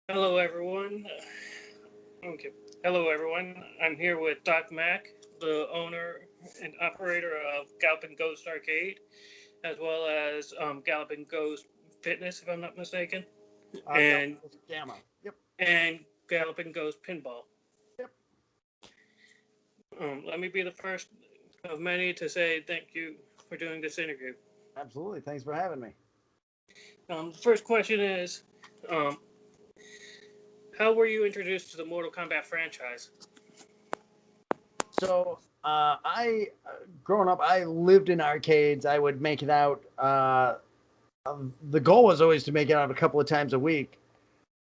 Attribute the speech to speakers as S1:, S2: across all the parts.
S1: Hello, everyone. Okay. Hello, everyone. I'm here with Doc Mack, the owner and operator of Galloping Ghost Arcade, as well as Galloping Ghost Fitness, if I'm not mistaken, and
S2: Gamma. Yep.
S1: and Galloping Ghost Pinball.
S2: Yep.
S1: Let me be the first of many to say thank you for doing this interview.
S2: Absolutely. Thanks for having me.
S1: The first question is, um, how were you introduced to the Mortal Kombat franchise?
S2: So, growing up, I lived in arcades. I would make it out. The goal was always to make it out a couple of times a week.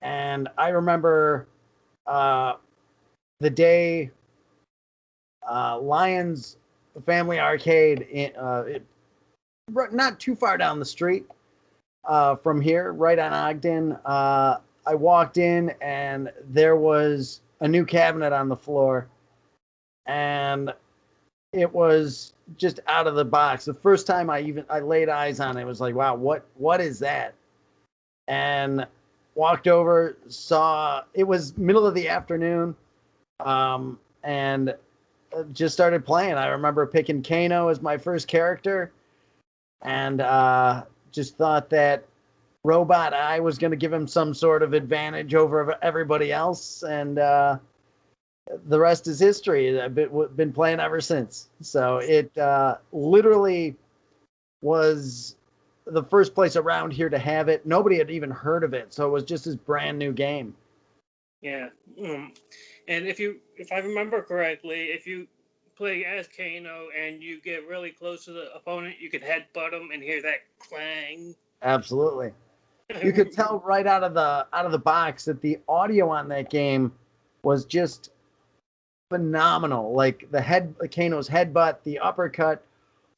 S2: And I remember uh, the day Lions Family Arcade, not too far down the street from here, right on Ogden. I walked in and there was a new cabinet on the floor, and it was just out of the box. The first time I laid eyes on it, was like, wow, what is that? And walked over, saw it was middle of the afternoon, and just started playing. I remember picking Kano as my first character, and just thought that Robot Eye was going to give him some sort of advantage over everybody else, and the rest is history. I've been playing ever since. So it literally was the first place around here to have it. Nobody had even heard of it, so it was just this brand new game.
S1: Yeah, and if I remember correctly, if you play as Kano and you get really close to the opponent, you could headbutt him and hear that clang.
S2: Absolutely. You could tell right out of the box that the audio on that game was just phenomenal. Like Kano's headbutt, the uppercut,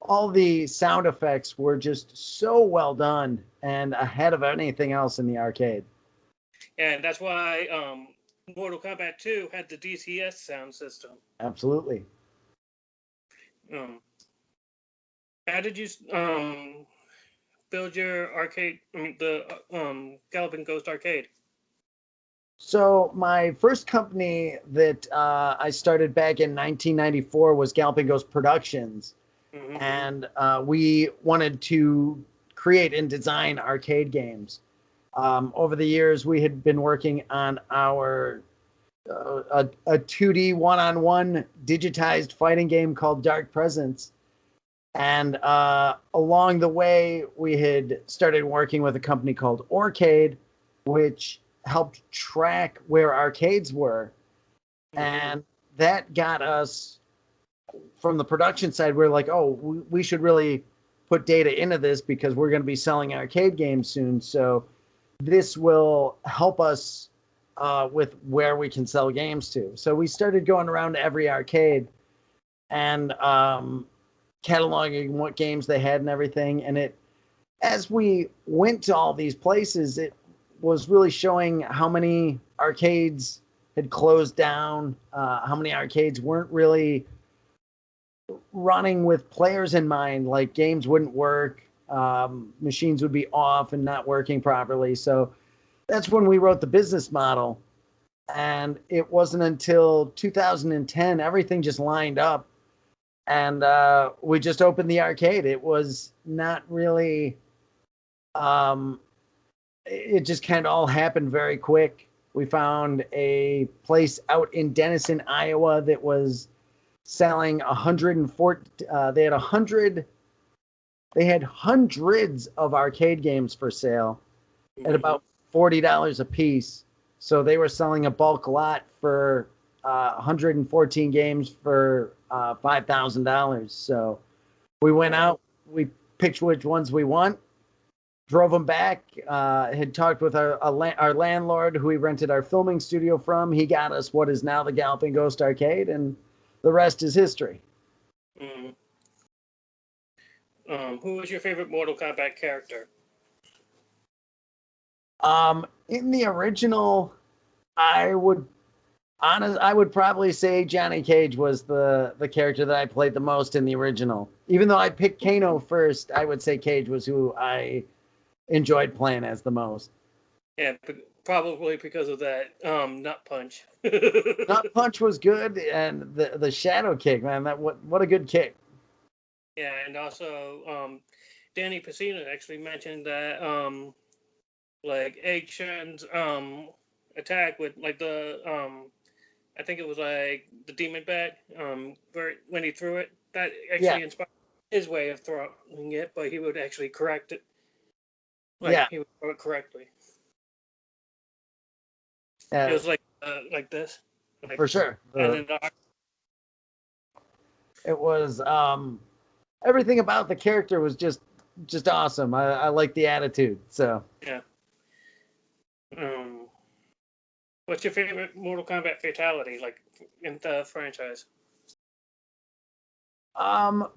S2: all the sound effects were just so well done and ahead of anything else in the arcade.
S1: And that's why Mortal Kombat 2 had the DCS sound system.
S2: Absolutely.
S1: How did you build your arcade? The Galloping Ghost Arcade.
S2: So my first company that I started back in 1994 was Galloping Ghost Productions, and we wanted to create and design arcade games. Over the years, we had been working on our a 2D one-on-one digitized fighting game called Dark Presence. And along the way, we had started working with a company called Arcade, which helped track where arcades were. And that got us, from the production side, we're like, oh, we should really put data into this because we're going to be selling arcade games soon. So this will help us with where we can sell games to. So we started going around to every arcade and cataloging what games they had and everything. And as we went to all these places, it was really showing how many arcades had closed down, how many arcades weren't really running with players in mind, like games wouldn't work, machines would be off and not working properly. So that's when we wrote the business model. And it wasn't until 2010, everything just lined up. And we just opened the arcade. It was not really, it just kind of all happened very quick. We found a place out in Denison, Iowa that was selling 104. They had hundreds of arcade games for sale at about $40 a piece. So they were selling a bulk lot for 114 games for $5,000. So we went out, we picked which ones we want, drove them back, had talked with our landlord who we rented our filming studio from. He got us what is now the Galloping Ghost Arcade, and the rest is history.
S1: Who was your favorite Mortal Kombat character?
S2: In the original, I would probably say Johnny Cage was the character that I played the most in the original. Even though I picked Kano first, I would say Cage was who I enjoyed playing as the most.
S1: Yeah, Probably because of that nut punch.
S2: Nut punch was good, and the shadow kick, man. That what a good kick.
S1: Yeah, and also Danny Pacino actually mentioned that like Egg Shen's attack with like the I think it was like the demon bat where when he threw it, that
S2: Yeah,
S1: actually inspired his way of throwing it, but he would actually correct it, like
S2: yeah,
S1: he would throw it correctly. It
S2: uh,
S1: was like this, like,
S2: for sure.
S1: and then the,
S2: It was everything about the character was just awesome. I like the attitude. So
S1: yeah. What's your favorite Mortal Kombat fatality, like in the franchise?
S2: um,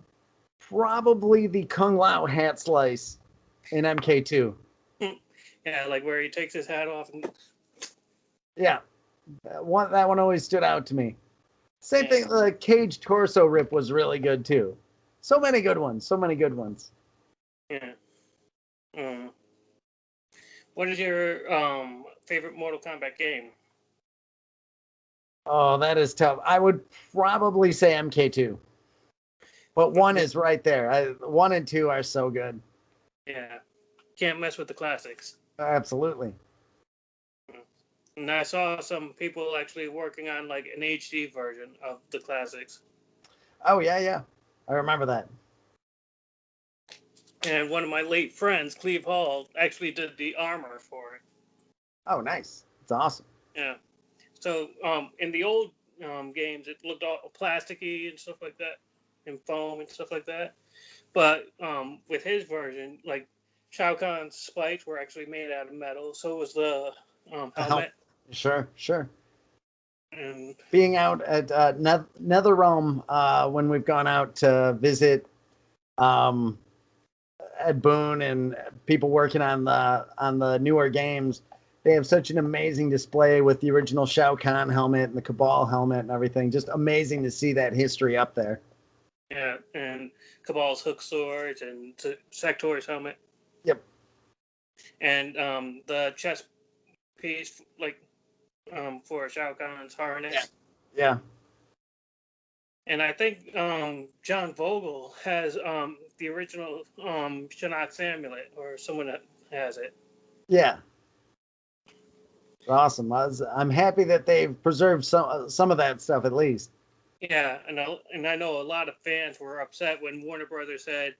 S2: probably the Kung Lao hat slice in MK2.
S1: Yeah, like where he takes his hat off and
S2: Yeah, that one always stood out to me. Same
S1: yeah.
S2: thing. The cage torso rip was really good too. So many good ones. So many good ones.
S1: Yeah. Um, what is your favorite Mortal Kombat game?
S2: Oh, that is tough. I would probably say MK2, but one
S1: Yeah,
S2: is right there. One and two are so good.
S1: yeah. Can't mess with the classics.
S2: Absolutely.
S1: And I saw some people actually working on like an HD version of the classics.
S2: Oh yeah, yeah. I remember that.
S1: And one of my late friends, Cleve Hall, actually did the armor for it.
S2: Oh, nice. It's awesome.
S1: Yeah. So in the old games, it looked all plasticky and stuff like that, and foam and stuff like that. But with his version, like Shao Kahn's spikes were actually made out of metal. So was the
S2: Help.
S1: helmet.
S2: Sure, sure.
S1: And
S2: Being out at NetherRealm when we've gone out to visit um, Ed Boon and people working on the newer games, they have such an amazing display with the original Shao Kahn helmet and the Cabal helmet and everything. Just amazing to see that history up there.
S1: yeah, and Cabal's hook swords and Sector's helmet
S2: Yep.
S1: and the chest piece, like for Shao Kahn's
S2: Yeah.
S1: harness.
S2: Yeah.
S1: And I think John Vogel has the original Shinnok's amulet, or someone that has it.
S2: Yeah. Awesome. I'm happy that they've preserved some of that stuff at least.
S1: Yeah, and I know a lot of fans were upset when Warner Brothers said,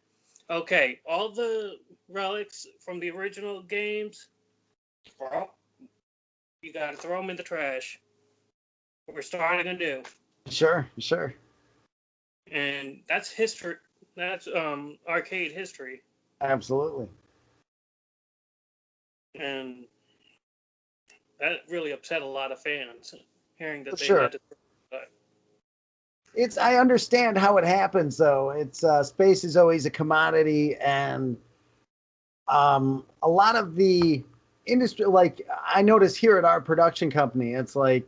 S1: "Okay, all the relics from the original games, well, you got to throw them in the trash. We're starting anew."
S2: Sure, sure.
S1: And that's history. That's arcade history,
S2: Absolutely.
S1: and that really upset a lot of fans hearing that
S2: For
S1: they
S2: sure.
S1: had to.
S2: It's I understand how it happens though. It's space is always a commodity, and a lot of the industry, like I notice here at our production company, it's like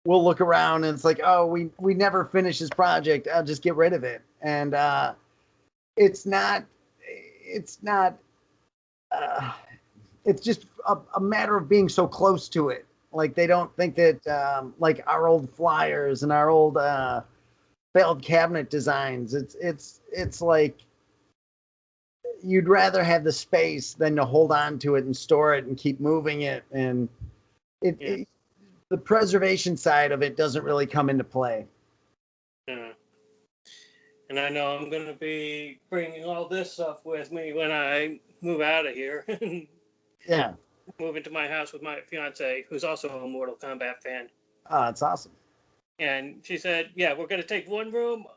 S2: we'll look around and it's like, oh, we never finish this project. I'll just get rid of it, and it's not it's not uh, it's just a matter of being so close to it. Like they don't think that like our old flyers and our old failed cabinet designs. It's like you'd rather have the space than to hold on to it and store it and keep moving it. And
S1: Yeah,
S2: it the preservation side of it doesn't really come into play.
S1: yeah. And I know I'm gonna be bringing all this stuff with me when I move out of here and
S2: Yeah.
S1: move into my house with my fiance, who's also a Mortal Kombat fan.
S2: Oh, it's awesome.
S1: And she said, "Yeah, we're gonna take one room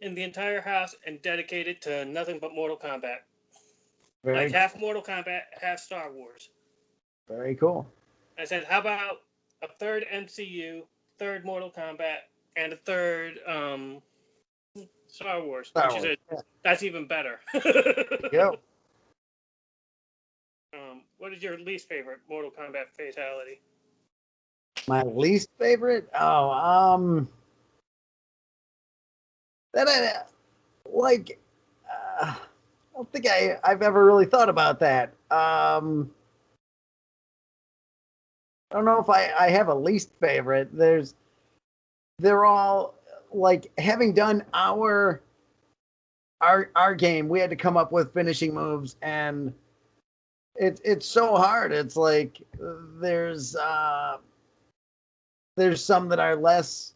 S1: in the entire house and dedicate it to nothing but Mortal Kombat. Like
S2: Very,
S1: half Mortal Kombat, half Star Wars."
S2: very cool.
S1: I said, "How about a third MCU, third Mortal Kombat, and a third Star Wars?" And
S2: Star
S1: she
S2: Wars.
S1: said,
S2: Yeah.
S1: "That's even better."
S2: There you go.
S1: What is your least favorite Mortal Kombat fatality?
S2: My least favorite? Oh, that I like. I don't think I've ever really thought about that. I don't know if I have a least favorite. They're all like having done our game. We had to come up with finishing moves, and it's so hard. It's like there's uh, there's some that are less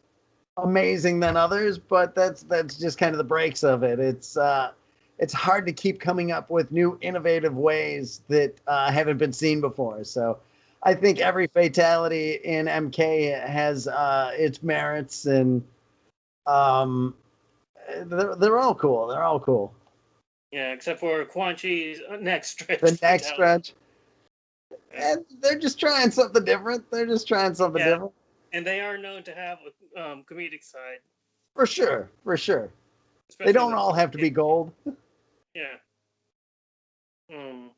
S2: amazing than others, but that's just kind of the breaks of it. It's hard to keep coming up with new innovative ways that haven't been seen before. So I think every fatality in MK has its merits, and um, they're all cool. They're all cool.
S1: Yeah, except for Quan Chi's next stretch
S2: The next
S1: fatality.
S2: stretch, and they're just trying something different. They're just trying something
S1: Yeah,
S2: different.
S1: and they are known to have a comedic side,
S2: For sure, for sure. They
S1: especially
S2: don't
S1: with
S2: all have to be gold.
S1: yeah. Um,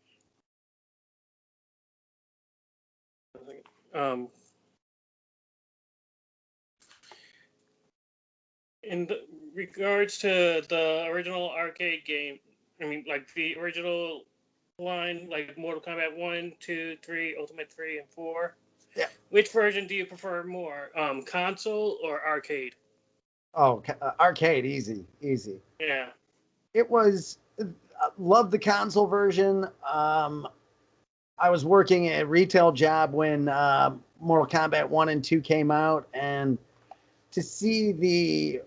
S1: um, in regards to the original arcade game, I mean, like the original line, like Mortal Kombat 1, 2, 3, Ultimate 3, and 4.
S2: Yeah.
S1: Which version do you prefer more, console or arcade?
S2: Oh, arcade, easy, easy.
S1: Yeah.
S2: It was Loved the console version. I was working a retail job when Mortal Kombat 1 and 2 came out, and to see the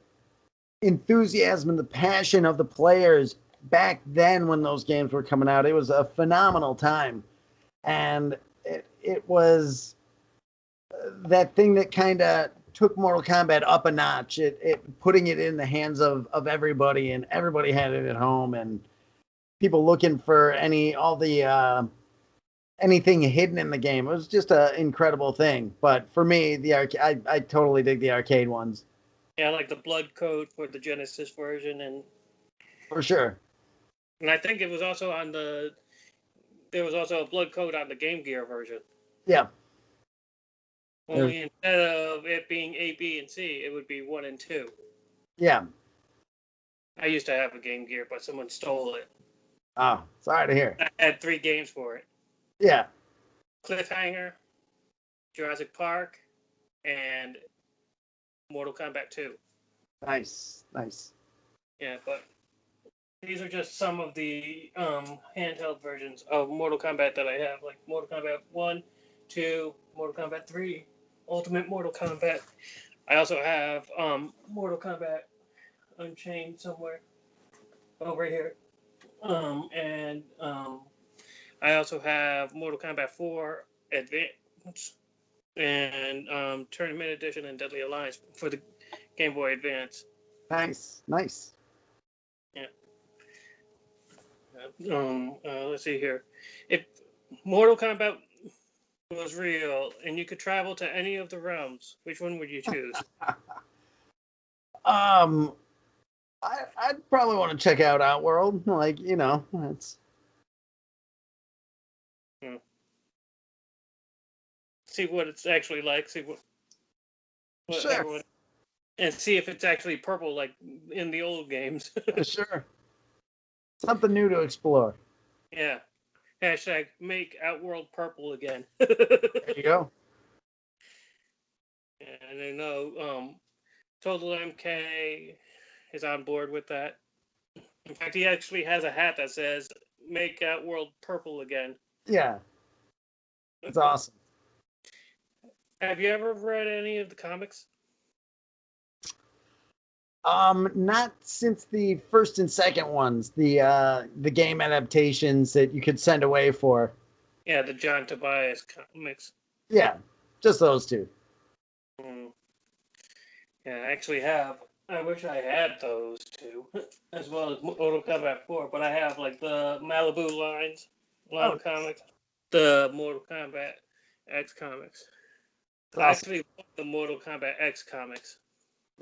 S2: enthusiasm and the passion of the players back then when those games were coming out, it was a phenomenal time. And it was that thing that kind of took Mortal Kombat up a notch. It putting it in the hands of everybody, and everybody had it at home, and people looking for all the anything hidden in the game. It was just an incredible thing. But for me, I totally dig the arcade ones
S1: Yeah, like the blood code for the Genesis version,
S2: for sure.
S1: and I think it was also on there was also a blood code on the Game Gear version.
S2: Yeah, there's
S1: Only instead of it being A, B, and C, it would be 1 and 2.
S2: yeah.
S1: I used to have a Game Gear, but someone stole it.
S2: Oh, sorry to hear.
S1: I had 3 games for it:
S2: Yeah,
S1: Cliffhanger, Jurassic Park, and Mortal Kombat 2.
S2: nice, nice.
S1: Yeah, but these are just some of the handheld versions of Mortal Kombat that I have, like Mortal Kombat 1, 2, Mortal Kombat 3, Ultimate Mortal Kombat. I also have Mortal Kombat Unchained somewhere over here. And I also have Mortal Kombat 4 Advance and Tournament Edition and Deadly Alliance for the Game Boy Advance.
S2: Nice, nice.
S1: Yeah. Let's see here. If Mortal Kombat was real and you could travel to any of the realms, which one would you choose?
S2: Um, I'd probably want to check out Outworld. Like, it's
S1: Hmm. See what it's actually like. See what
S2: sure,
S1: everyone and see if it's actually purple like in the old games.
S2: sure. Something new to explore.
S1: Yeah. Hashtag make Outworld purple again.
S2: There you go.
S1: And I know Total MK is on board with that. In fact, he actually has a hat that says "Make Outworld purple again."
S2: Yeah, it's awesome.
S1: Have you ever read any of the comics?
S2: Not since the first and second ones, the game adaptations that you could send away for.
S1: Yeah, the John Tobias comics.
S2: Yeah, just those two.
S1: Mm. Yeah, I actually have. I wish I had those two, as well as Mortal Kombat 4, but I have like the Malibu line
S2: Oh,
S1: of comics, the Mortal Kombat X comics.
S2: it's
S1: I
S2: awesome.
S1: actually love the Mortal Kombat X comics.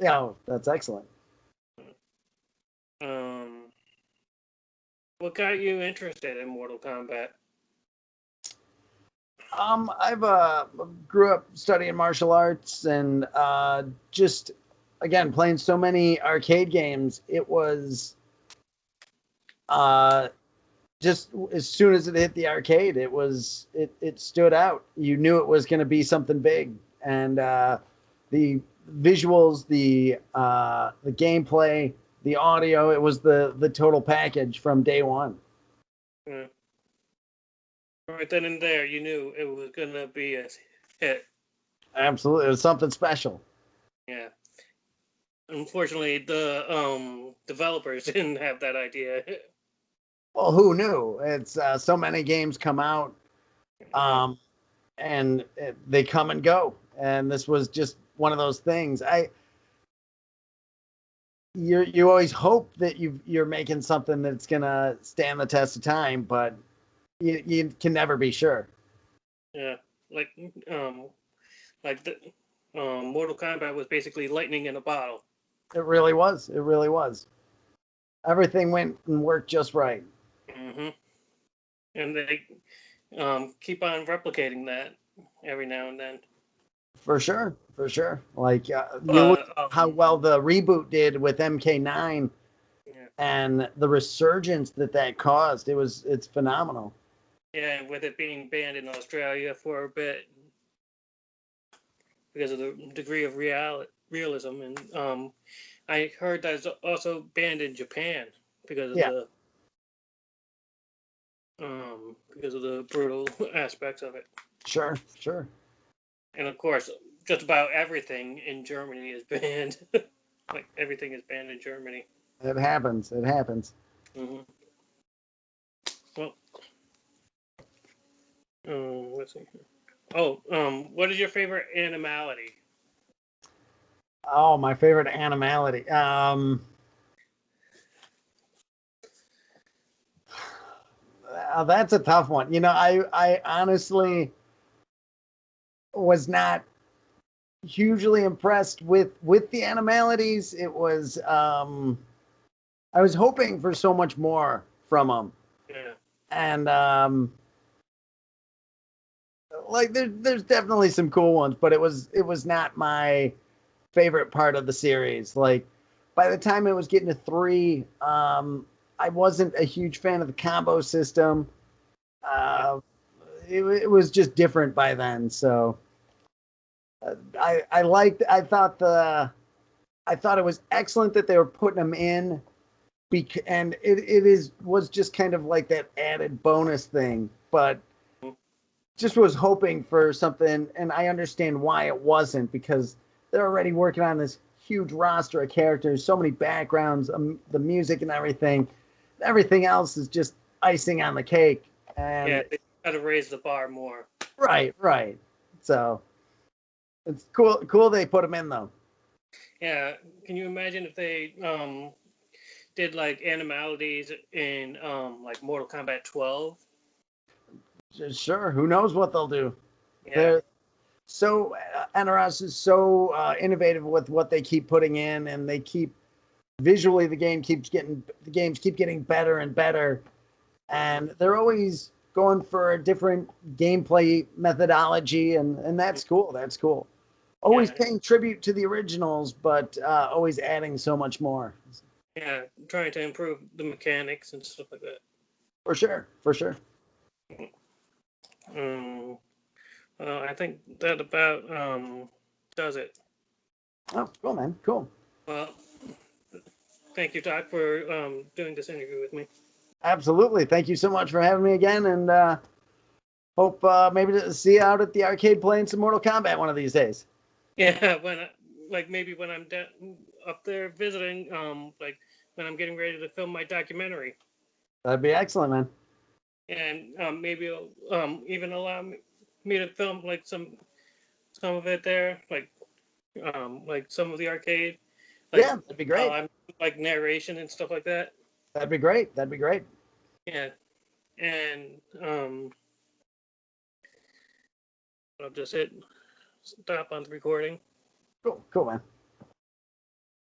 S2: Yeah, oh, that's excellent.
S1: Um, what got you interested in Mortal Kombat?
S2: I've grew up studying martial arts, and just again playing so many arcade games. It was just as soon as it hit the arcade, it stood out. You knew it was going to be something big, and the visuals, the gameplay, the audio, it was the total package from day one.
S1: Yeah. Right then and there, you knew it was gonna be a hit.
S2: Absolutely, it was something special.
S1: Yeah. Unfortunately, the developers didn't have that idea.
S2: Well, who knew? It's so many games come out,
S1: Yeah.
S2: and they come and go, and this was just one of those things. You always hope that you're making something that's gonna stand the test of time, but you can never be sure.
S1: Yeah. Like um like the Mortal Kombat was basically lightning in a bottle.
S2: It really was. It really was. Everything went and worked just right.
S1: Hmm. And they keep on replicating that every now and then.
S2: For sure, for sure. Like you look
S1: But
S2: at how well the reboot did with MK9
S1: yeah,
S2: and the resurgence that caused. It's phenomenal.
S1: yeah, with it being banned in Australia for a bit because of the degree of realism, and I heard that it's also banned in Japan because of
S2: Yeah,
S1: the brutal aspects of it.
S2: sure, sure.
S1: And of course, just about everything in Germany is banned. Like everything is banned in Germany.
S2: It happens. It happens.
S1: Hmm. Well, let's see. Oh, what is your favorite animality?
S2: Oh, my favorite animality. That's a tough one. I honestly was not hugely impressed with the animalities. It was I was hoping for so much more from them,
S1: Yeah,
S2: and like there's definitely some cool ones, but it was not my favorite part of the series. Like by the time it was getting to three, I wasn't a huge fan of the combo system.
S1: yeah,
S2: Uh, it was just different by then. So I thought it was excellent that they were putting them in, and it was just kind of like that added bonus thing. But just was hoping for something, and I understand why it wasn't, because they're already working on this huge roster of characters, so many backgrounds, the music and everything. Everything else is just icing on the cake.
S1: yeah.
S2: And
S1: They got to raise the bar more.
S2: right, right. So it's cool they put them in though.
S1: Yeah, can you imagine if they did like animalities in like Mortal Kombat 12?
S2: Sure, who knows what they'll do?
S1: Yeah,
S2: They're so NRS is so innovative with what they keep putting in, and they keep visually the games keep getting better and better, and they're always going for a different gameplay methodology, and that's cool. That's cool. Always
S1: yeah,
S2: paying tribute to the originals, but always adding so much more.
S1: yeah. Trying to improve the mechanics and stuff like that.
S2: For sure, for sure.
S1: Um, I think that about does it.
S2: Oh, cool, man. Cool.
S1: Well, thank you, Doc, for doing this interview with me.
S2: Absolutely. Thank you so much for having me again, and hope maybe to see you out at the arcade playing some Mortal Kombat one of these days.
S1: Yeah, like maybe when I'm up there visiting, like when I'm getting ready to film my documentary,
S2: That'd be excellent, man.
S1: and maybe it'll even allow me to film like some of it there, like some of the arcade, like
S2: Yeah, that'd be
S1: how
S2: great.
S1: I'm like narration and stuff like that.
S2: That'd be great. That'd be great.
S1: Yeah, and I'll just hit stop on the recording.
S2: Cool, cool, man.